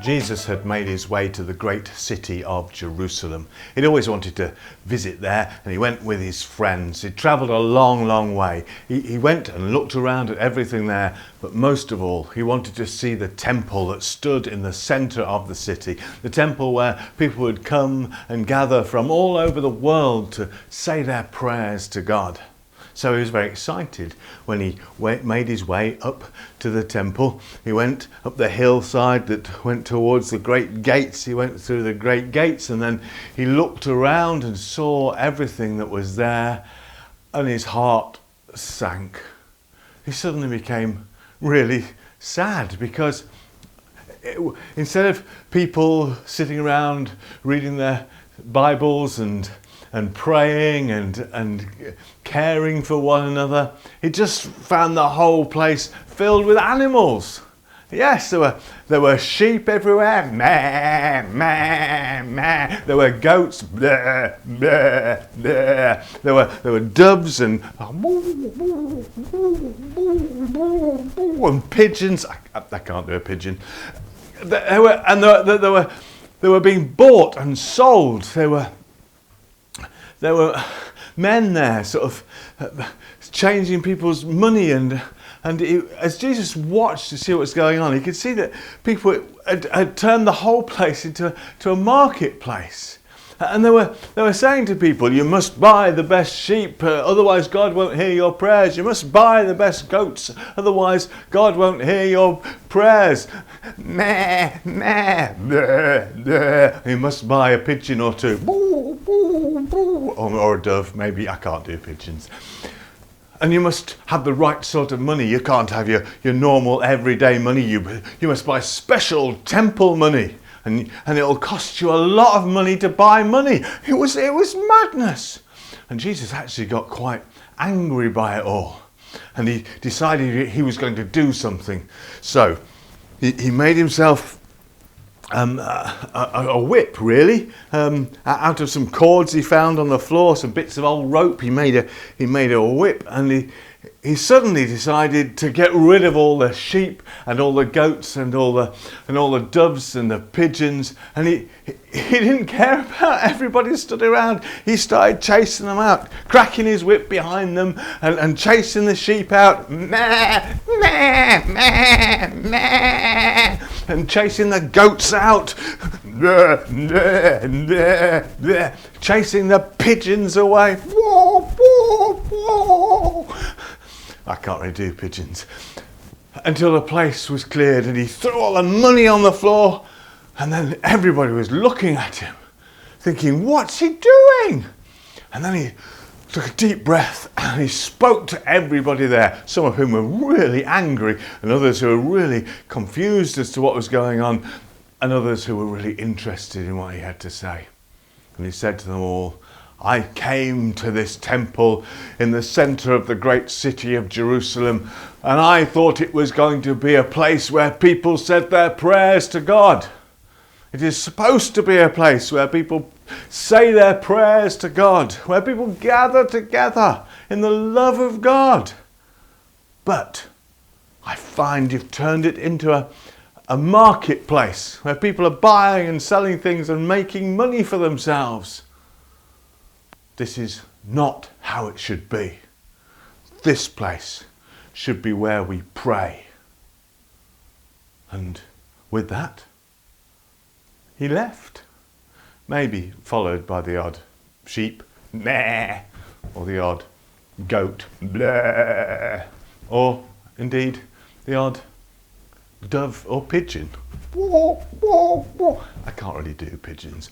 Jesus had made his way to the great city of Jerusalem. He'd always wanted to visit there, and he went with his friends. He'd travelled a long, long way. He went and looked around at everything there, but most of all, he wanted to see the temple that stood in the centre of the city, the temple where people would come and gather from all over the world to say their prayers to God. So he was very excited when he made his way up to the temple. He went up the hillside that went towards the great gates. He went through the great gates, and then he looked around and saw everything that was there, and his heart sank. He suddenly became really sad because instead of people sitting around reading their Bibles and praying and caring for one another, he just found the whole place filled with animals. Yes, there were sheep everywhere, meh, meh, meh. There were goats, bleh, bleh, bleh. There were doves and pigeons. I can't do a pigeon. They were being bought and sold. There were men there sort of changing people's money, and as Jesus watched to see what was going on, he could see that people had turned the whole place into a marketplace. And they were saying to people, you must buy the best sheep, otherwise God won't hear your prayers. You must buy the best goats, otherwise God won't hear your prayers. Meh, meh, bleh, bleh. You must buy a pigeon or two. Or a dove, maybe. I can't do pigeons. And you must have the right sort of money. You can't have your normal everyday money. You must buy special temple money. And it'll cost you a lot of money to buy money. It was madness. And Jesus actually got quite angry by it all. And he decided he was going to do something. So he made himself a whip, really, out of some cords he found on the floor, some bits of old rope. He made a whip, and he suddenly decided to get rid of all the sheep and all the goats and all the doves and the pigeons, and he didn't care about everybody who stood around. He started chasing them out, cracking his whip behind them and chasing the sheep out, meh, meh, meh, meh, and chasing the goats out, bleh, bleh, bleh, bleh, chasing the pigeons away. Whoa, whoa, whoa. I can't really do pigeons. Until the place was cleared and he threw all the money on the floor, and then everybody was looking at him, thinking, what's he doing? And then he took a deep breath and he spoke to everybody there, some of whom were really angry and others who were really confused as to what was going on, and others who were really interested in what he had to say. And he said to them all, I came to this temple in the centre of the great city of Jerusalem, and I thought it was going to be a place where people said their prayers to God. It is supposed to be a place where people say their prayers to God, where people gather together in the love of God. But I find you've turned it into a marketplace where people are buying and selling things and making money for themselves. This is not how it should be. This place should be where we pray. And with that, he left. Maybe followed by the odd sheep, meh, or the odd goat, bleh, or indeed the odd dove or pigeon. I can't really do pigeons.